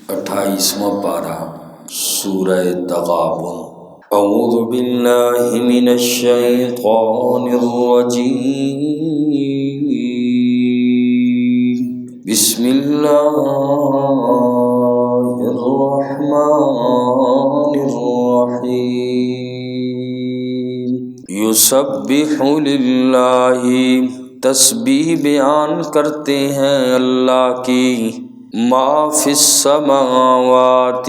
28واں پارہ سورہ تغابن۔ اعوذ باللہ من الشیطان الرجیم، بسم اللہ الرحمن الرحیم۔ یسبح للہ، تسبیح بیان کرتے ہیں اللہ کی، ما فی السماوات،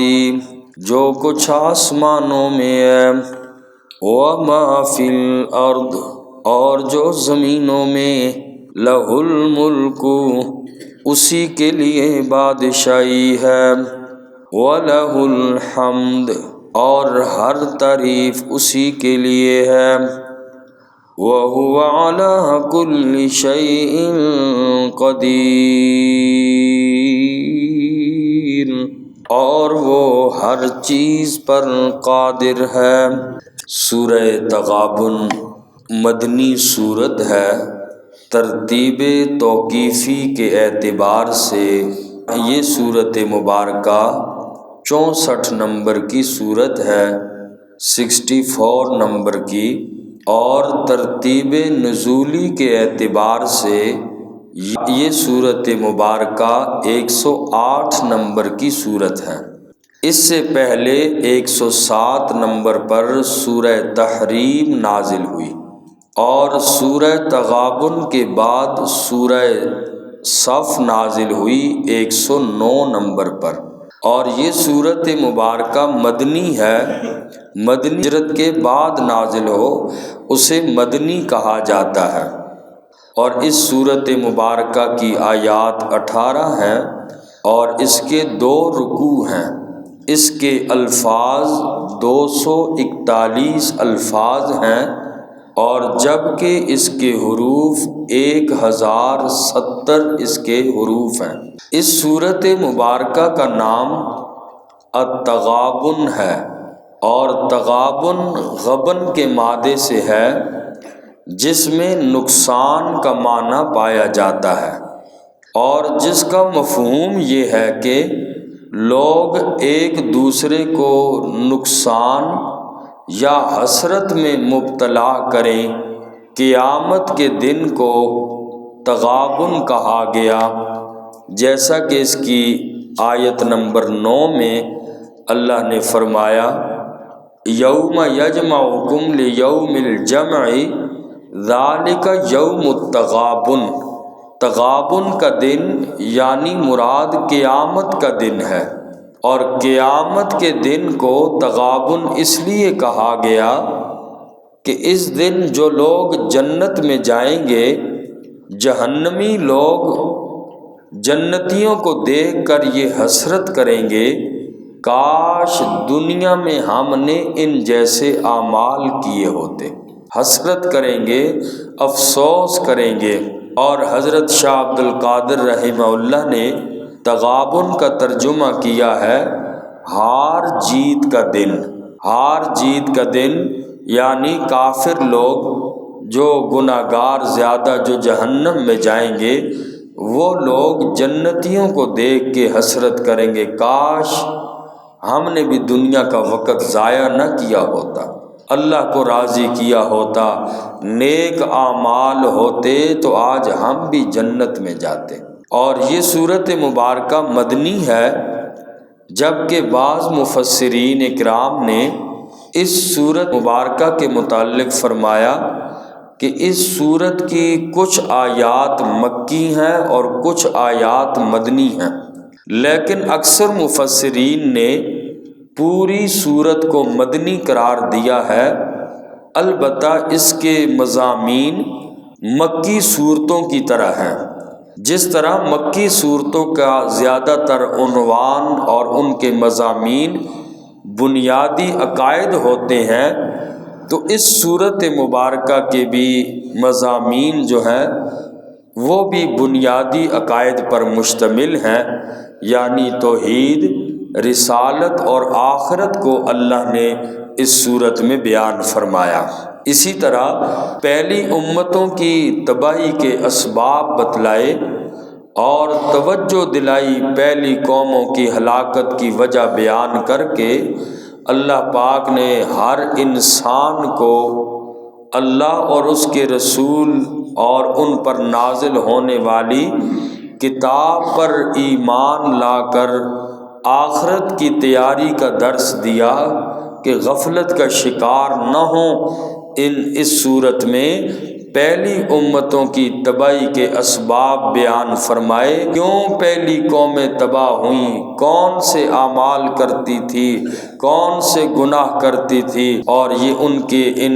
جو کچھ آسمانوں میں ہے، وما فی الارض، اور جو زمینوں میں، لہ الملک، اسی کے لیے بادشاہی ہے، وَلَهُ الْحَمْدُ، اور ہر تعریف اسی کے لیے ہے، وَهُوَ عَلَى كُلِّ شَيْءٍ قَدِيرٌ، اور وہ ہر چیز پر قادر ہے۔ سورہ تغابن مدنی سورت ہے۔ ترتیب توقیفی کے اعتبار سے یہ سورت مبارکہ 64 نمبر کی سورت ہے، 64 نمبر کی، اور ترتیب نزولی کے اعتبار سے یہ سورت مبارکہ 108 نمبر کی سورت ہے۔ اس سے پہلے 107 نمبر پر سورہ تحریم نازل ہوئی، اور سورہ تغابن کے بعد سورہ صف نازل ہوئی 109 نمبر پر، اور یہ سورت مبارکہ مدنی ہے۔ مدنی ہجرت کے بعد نازل ہو اسے مدنی کہا جاتا ہے، اور اس سورت مبارکہ کی آیات 18 ہیں، اور اس کے 2 رکوع ہیں۔ اس کے الفاظ 241 الفاظ ہیں، اور جبکہ اس کے حروف 1070 اس کے حروف ہیں۔ اس سورت مبارکہ کا نام التغابن ہے، اور تغابن غبن کے مادے سے ہے، جس میں نقصان کا معنی پایا جاتا ہے، اور جس کا مفہوم یہ ہے کہ لوگ ایک دوسرے کو نقصان یا حسرت میں مبتلا کریں۔ قیامت کے دن کو تغابن کہا گیا، جیسا کہ اس کی آیت نمبر 9 میں اللہ نے فرمایا، یوم یجمعکم لیوم الجمع ذالک یوم التغابن۔ تغابن کا دن یعنی مراد قیامت کا دن ہے، اور قیامت کے دن کو تغابن اس لیے کہا گیا کہ اس دن جو لوگ جنت میں جائیں گے، جہنمی لوگ جنتیوں کو دیکھ کر یہ حسرت کریں گے، کاش دنیا میں ہم نے ان جیسے اعمال کیے ہوتے۔ حسرت کریں گے، افسوس کریں گے۔ اور حضرت شاہ عبد القادر رحمہ اللہ نے تغابن کا ترجمہ کیا ہے ہار جیت کا دن۔ ہار جیت کا دن یعنی کافر لوگ، جو گناہگار زیادہ، جو جہنم میں جائیں گے، وہ لوگ جنتیوں کو دیکھ کے حسرت کریں گے، کاش ہم نے بھی دنیا کا وقت ضائع نہ کیا ہوتا، اللہ کو راضی کیا ہوتا، نیک اعمال ہوتے تو آج ہم بھی جنت میں جاتے۔ اور یہ سورت مبارکہ مدنی ہے، جبکہ بعض مفسرین اکرام نے اس سورت مبارکہ کے متعلق فرمایا کہ اس سورت کی کچھ آیات مکی ہیں اور کچھ آیات مدنی ہیں، لیکن اکثر مفسرین نے پوری سورت کو مدنی قرار دیا ہے۔ البتہ اس کے مضامین مکی صورتوں کی طرح ہیں، جس طرح مکی صورتوں کا زیادہ تر عنوان اور ان کے مضامین بنیادی عقائد ہوتے ہیں، تو اس سورت مبارکہ کے بھی مضامین جو ہیں وہ بھی بنیادی عقائد پر مشتمل ہیں، یعنی توحید، رسالت اور آخرت کو اللہ نے اس سورت میں بیان فرمایا۔ اسی طرح پہلی امتوں کی تباہی کے اسباب بتلائے اور توجہ دلائی پہلی قوموں کی ہلاکت کی وجہ بیان کر کے اللہ پاک نے ہر انسان کو اللہ اور اس کے رسول اور ان پر نازل ہونے والی کتاب پر ایمان لا کر آخرت کی تیاری کا درس دیا کہ غفلت کا شکار نہ ہوں۔ اس صورت میں پہلی امتوں کی تباہی کے اسباب بیان فرمائے، کیوں پہلی قومیں تباہ ہوئیں، کون سے اعمال کرتی تھی، کون سے گناہ کرتی تھی، اور یہ ان کے ان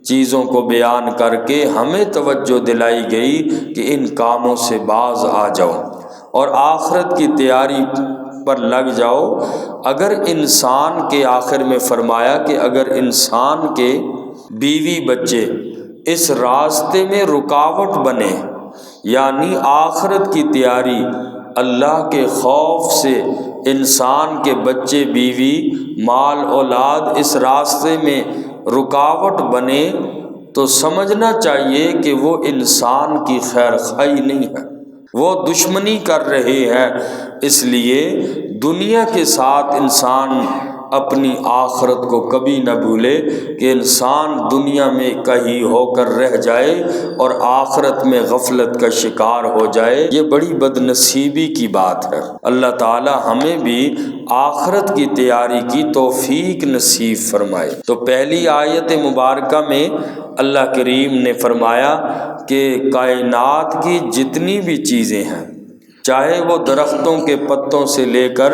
چیزوں کو بیان کر کے ہمیں توجہ دلائی گئی کہ ان کاموں سے باز آ جاؤ اور آخرت کی تیاری پر لگ جاؤ۔ اگر انسان کے آخر میں فرمایا کہ اگر انسان کے بیوی بچے اس راستے میں رکاوٹ بنے، یعنی آخرت کی تیاری، اللہ کے خوف سے انسان کے بچے بیوی مال اولاد اس راستے میں رکاوٹ بنے، تو سمجھنا چاہیے کہ وہ انسان کی خیر خواہی نہیں ہے، وہ دشمنی کر رہے ہیں۔ اس لیے دنیا کے ساتھ انسان اپنی آخرت کو کبھی نہ بھولے کہ انسان دنیا میں کہیں ہو کر رہ جائے اور آخرت میں غفلت کا شکار ہو جائے، یہ بڑی بد نصیبی کی بات ہے۔ اللہ تعالی ہمیں بھی آخرت کی تیاری کی توفیق نصیب فرمائے۔ تو پہلی آیت مبارکہ میں اللہ کریم نے فرمایا کہ کائنات کی جتنی بھی چیزیں ہیں، چاہے وہ درختوں کے پتوں سے لے کر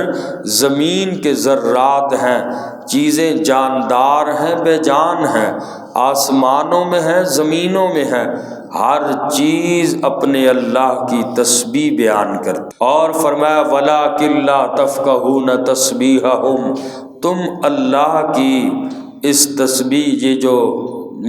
زمین کے ذرات ہیں، چیزیں جاندار ہیں بے جان ہیں، آسمانوں میں ہیں زمینوں میں ہیں، ہر چیز اپنے اللہ کی تسبیح بیان کرتی۔ اور فرمایا وَلَٰكِن لَّا تَفْقَهُونَ تَسْبِيحَهُمْ، تم اللہ کی اس تسبیح، یہ جو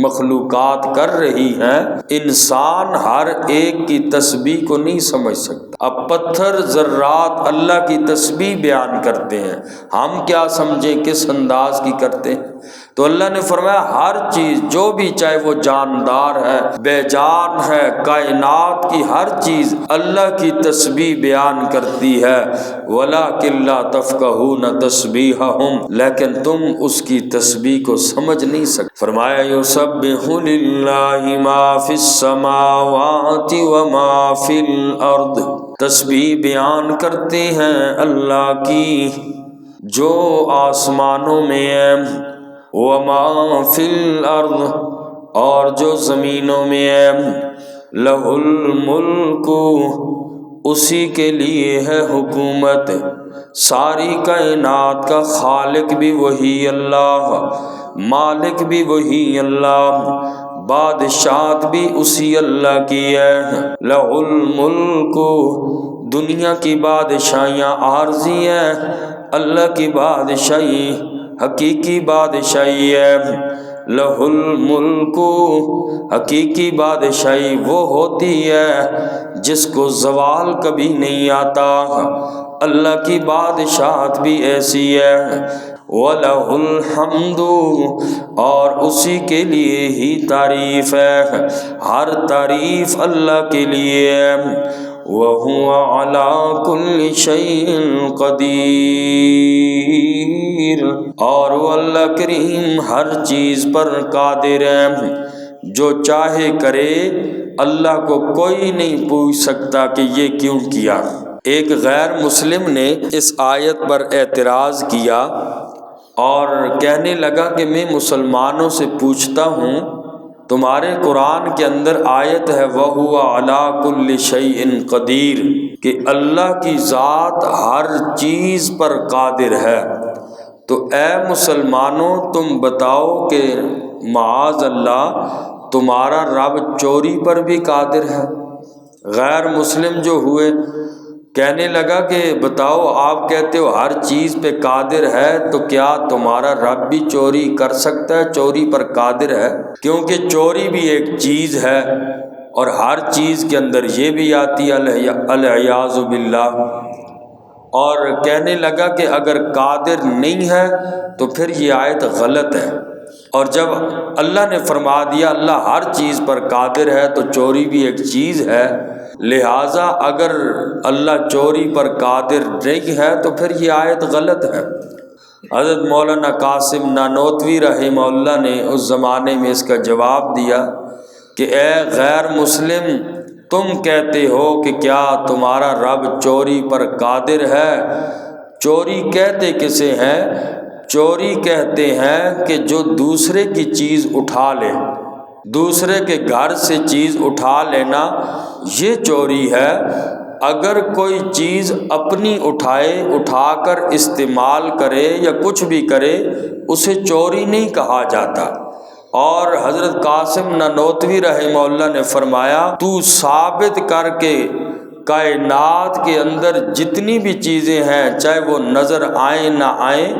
مخلوقات کر رہی ہیں، انسان ہر ایک کی تسبیح کو نہیں سمجھ سکتا۔ اب پتھر ذرات اللہ کی تسبیح بیان کرتے ہیں، ہم کیا سمجھیں کس انداز کی کرتے ہیں؟ تو اللہ نے فرمایا ہر چیز جو بھی، چاہے وہ جاندار ہے بے جان ہے، کائنات کی ہر چیز اللہ کی تسبیح بیان کرتی ہے۔ وَلَٰكِن لَّا تَفْقَهُونَ تَسْبِيحَهُمْ، لیکن تم اس کی تسبیح کو سمجھ نہیں سکتے۔ فرمایا يُسَبِّحُ لِلَّهِ مَا فِي السَّمَاوَاتِ وَمَا فِي الْأَرْضِ، تسبیح بیان کرتے ہیں اللہ کی جو آسمانوں میں ہے، وَمَا فِي الْأَرْضِ، اور جو زمینوں میں ہے، لَهُ الْمُلْكُ، اسی کے لیے ہے حکومت، ساری کائنات کا خالق بھی وہی اللہ، مالک بھی وہی اللہ، بادشاہت بھی اسی اللہ کی ہے۔ لَهُ الْمُلْكُ، دنیا کی بادشاہیاں عارضی ہیں، اللہ کی بادشاہی حقیقی بادشاہی ہے۔ لَهُ الْمُلْكُ، حقیقی بادشاہی وہ ہوتی ہے جس کو زوال کبھی نہیں آتا، اللہ کی بادشاہت بھی ایسی ہے۔ وَلَهُ الْحَمْدُ، اور اسی کے لیے ہی تعریف ہے، ہر تعریف اللہ کے لیے ہے۔ وَهُوَ عَلَىٰ كُلِّ شَيْءٍ قَدِيرٌ، اور وہ اللہ کریم ہر چیز پر قادر ہے، جو چاہے کرے، اللہ کو کوئی نہیں پوچھ سکتا کہ یہ کیوں کیا۔ ایک غیر مسلم نے اس آیت پر اعتراض کیا اور کہنے لگا کہ میں مسلمانوں سے پوچھتا ہوں، تمہارے قرآن کے اندر آیت ہے وَهُوَ عَلَىٰ كُلِّ شَيْءٍ قَدِيرٌ، کہ اللہ کی ذات ہر چیز پر قادر ہے، تو اے مسلمانوں تم بتاؤ کہ معاذ اللہ تمہارا رب چوری پر بھی قادر ہے؟ غیر مسلم جو ہوئے کہنے لگا کہ بتاؤ، آپ کہتے ہو ہر چیز پہ قادر ہے، تو کیا تمہارا رب بھی چوری کر سکتا ہے، چوری پر قادر ہے؟ کیونکہ چوری بھی ایک چیز ہے، اور ہر چیز کے اندر یہ بھی آتی ہے العیاذ باللہ۔ اور کہنے لگا کہ اگر قادر نہیں ہے تو پھر یہ آیت غلط ہے، اور جب اللہ نے فرما دیا اللہ ہر چیز پر قادر ہے تو چوری بھی ایک چیز ہے، لہٰذا اگر اللہ چوری پر قادر نہیں ہے تو پھر یہ آیت غلط ہے۔ حضرت مولانا قاسم نانوتوی رحمہ اللہ نے اس زمانے میں اس کا جواب دیا کہ اے غیر مسلم، تم کہتے ہو کہ کیا تمہارا رب چوری پر قادر ہے؟ چوری کہتے کسے ہیں؟ چوری کہتے ہیں کہ جو دوسرے کی چیز اٹھا لے، دوسرے کے گھر سے چیز اٹھا لینا یہ چوری ہے۔ اگر کوئی چیز اپنی اٹھائے، اٹھا کر استعمال کرے یا کچھ بھی کرے، اسے چوری نہیں کہا جاتا۔ اور حضرت قاسم نانوتوی رحمہ اللہ نے فرمایا تو ثابت کر کے کائنات کے اندر جتنی بھی چیزیں ہیں، چاہے وہ نظر آئیں نہ آئیں،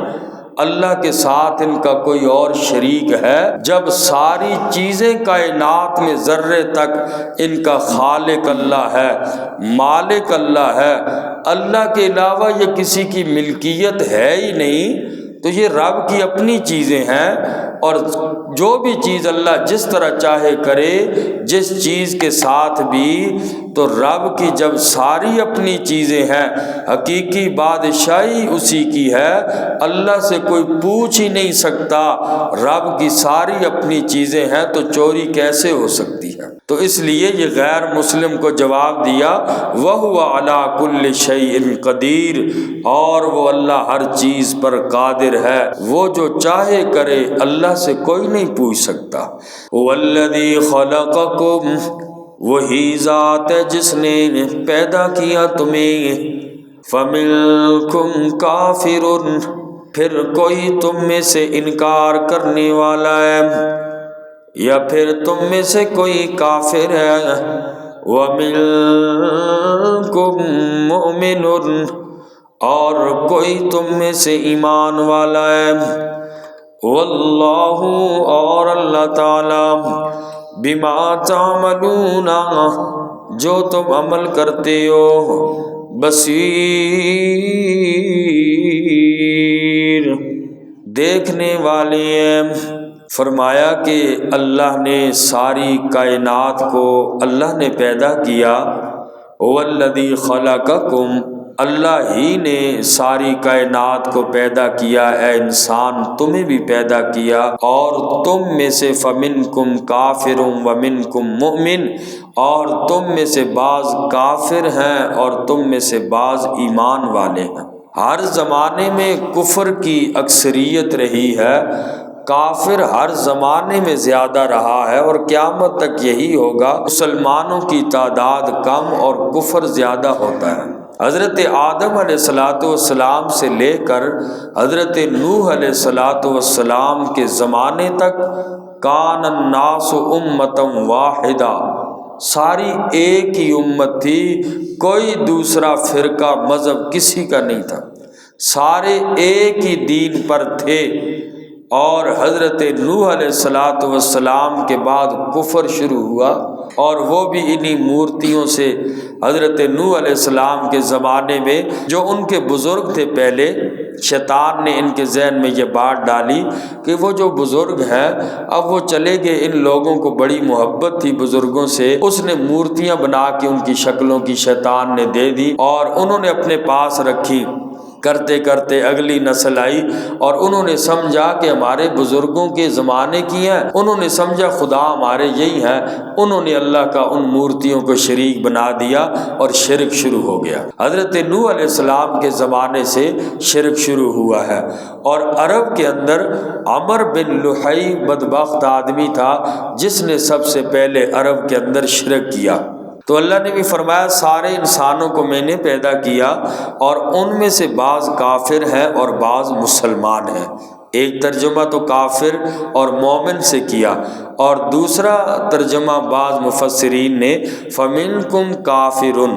اللہ کے ساتھ ان کا کوئی اور شریک ہے۔ جب ساری چیزیں کائنات میں ذرے تک ان کا خالق اللہ ہے، مالک اللہ ہے، اللہ کے علاوہ یہ کسی کی ملکیت ہے ہی نہیں، تو یہ رب کی اپنی چیزیں ہیں۔ اور جو بھی چیز اللہ جس طرح چاہے کرے، جس چیز کے ساتھ بھی، تو رب کی جب ساری اپنی چیزیں ہیں، حقیقی بادشاہی اسی کی ہے، اللہ سے کوئی پوچھ ہی نہیں سکتا، رب کی ساری اپنی چیزیں ہیں، تو چوری کیسے ہو سکتی ہے؟ تو اس لیے یہ غیر مسلم کو جواب دیا وَهُوَ عَلَىٰ كُلِّ شَيْءٍ قَدِيرٌ، اور وہ اللہ ہر چیز پر قادر ہے، وہ جو چاہے کرے، اللہ سے کوئی نہیں پوچھ سکتا۔ وَالَّذِي خَلَقَكُمْ، وہی ذات ہے جس نے پیدا کیا تمہیں، فَمِنْكُمْ كَافِرٌ، پھر کوئی تم میں سے انکار کرنے والا ہے، یا پھر تم میں سے کوئی کافر ہے، وَمِنْكُمْ مُؤْمِنٌ، اور کوئی تم میں سے ایمان والا ہے، واللہ، اور اللہ تعالی، بما تعملون، جو تم عمل کرتے ہو، بصیر، دیکھنے والے ہیں۔ فرمایا کہ اللہ نے ساری کائنات کو اللہ نے پیدا کیا، والذی خلقکم، اللہ ہی نے ساری کائنات کو پیدا کیا، اے انسان تمہیں بھی پیدا کیا، اور تم میں سے فمنکم کافر ومنکم مؤمن، اور تم میں سے بعض کافر ہیں اور تم میں سے بعض ایمان والے ہیں۔ ہر زمانے میں کفر کی اکثریت رہی ہے، کافر ہر زمانے میں زیادہ رہا ہے، اور قیامت تک یہی ہوگا، مسلمانوں کی تعداد کم اور کفر زیادہ ہوتا ہے۔ حضرت آدم علیہ السلام سے لے کر حضرت نوح علیہ السلام کے زمانے تک کان الناس امۃ واحدہ، ساری ایک ہی امت تھی، کوئی دوسرا فرقہ مذہب کسی کا نہیں تھا، سارے ایک ہی دین پر تھے۔ اور حضرت نوح علیہ السلام کے بعد کفر شروع ہوا، اور وہ بھی انہی مورتیوں سے۔ حضرت نوح علیہ السلام کے زمانے میں جو ان کے بزرگ تھے، پہلے شیطان نے ان کے ذہن میں یہ بات ڈالی کہ وہ جو بزرگ ہیں اب وہ چلے گئے، ان لوگوں کو بڑی محبت تھی بزرگوں سے، اس نے مورتیاں بنا کے ان کی شکلوں کی شیطان نے دے دی، اور انہوں نے اپنے پاس رکھی۔ کرتے کرتے اگلی نسل آئی، اور انہوں نے سمجھا کہ ہمارے بزرگوں کے زمانے کی ہیں، انہوں نے سمجھا خدا ہمارے یہی ہیں، انہوں نے اللہ کا ان مورتیوں کو شریک بنا دیا، اور شرک شروع ہو گیا۔ حضرت نوح علیہ السلام کے زمانے سے شرک شروع ہوا ہے۔ اور عرب کے اندر عمر بن لحی بدبخت آدمی تھا جس نے سب سے پہلے عرب کے اندر شرک کیا۔ تو اللہ نے بھی فرمایا سارے انسانوں کو میں نے پیدا کیا، اور ان میں سے بعض کافر ہیں اور بعض مسلمان ہیں۔ ایک ترجمہ تو کافر اور مومن سے کیا، اور دوسرا ترجمہ بعض مفسرین نے فَمِنْكُمْ کافرٌ،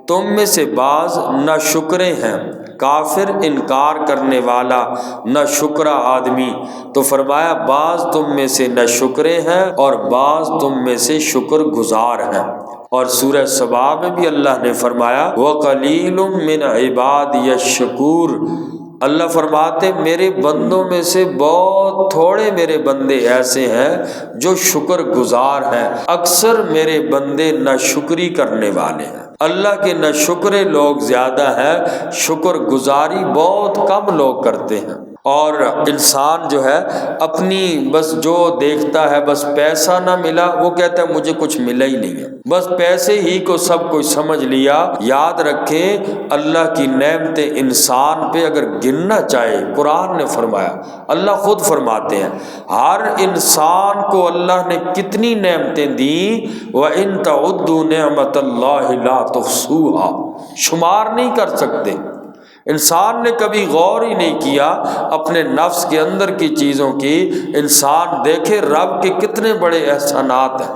تم میں سے بعض ناشکرے ہیں، کافر انکار کرنے والا، ناشکرا آدمی۔ تو فرمایا بعض تم میں سے ناشکرے ہیں اور بعض تم میں سے شکر گزار ہیں۔ اور سورہ سبا میں بھی اللہ نے فرمایا وَقَلِيلٌ مِّنْ عِبَادِيَ الشَّكُورُ، اللہ فرماتے میرے بندوں میں سے بہت تھوڑے میرے بندے ایسے ہیں جو شکر گزار ہیں، اکثر میرے بندے ناشکری کرنے والے ہیں۔ اللہ کے ناشکرے لوگ زیادہ ہیں، شکر گزاری بہت کم لوگ کرتے ہیں۔ اور انسان جو ہے اپنی بس جو دیکھتا ہے، بس پیسہ نہ ملا وہ کہتا ہے مجھے کچھ ملا ہی نہیں ہے، بس پیسے ہی کو سب کچھ سمجھ لیا۔ یاد رکھیں اللہ کی نعمتیں انسان پہ اگر گننا چاہے، قرآن نے فرمایا، اللہ خود فرماتے ہیں ہر انسان کو اللہ نے کتنی نعمتیں دیں، وَإِن تَعُدُّوا نِعْمَتَ اللَّهِ لَا تُحْصُوهَا، شمار نہیں کر سکتے۔ انسان نے کبھی غور ہی نہیں کیا اپنے نفس کے اندر کی چیزوں کی۔ انسان دیکھے رب کے کتنے بڑے احسانات ہیں،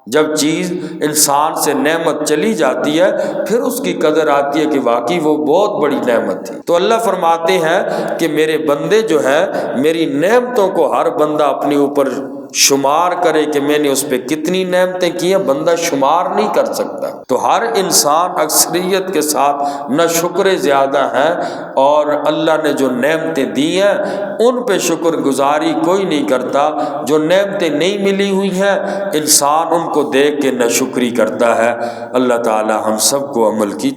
جب چیز انسان سے نعمت چلی جاتی ہے پھر اس کی قدر آتی ہے کہ واقعی وہ بہت بڑی نعمت تھی۔ تو اللہ فرماتے ہیں کہ میرے بندے جو ہیں، میری نعمتوں کو ہر بندہ اپنے اوپر شمار کرے کہ میں نے اس پہ کتنی نعمتیں کی ہیں، بندہ شمار نہیں کر سکتا۔ تو ہر انسان اکثریت کے ساتھ نہ شکر زیادہ ہیں، اور اللہ نے جو نعمتیں دی ہیں ان پہ شکر گزاری کوئی نہیں کرتا۔ جو نعمتیں نہیں ملی ہوئی ہیں انسان ان کو دیکھ کے ناشکری کرتا ہے۔ اللہ تعالی ہم سب کو عمل کی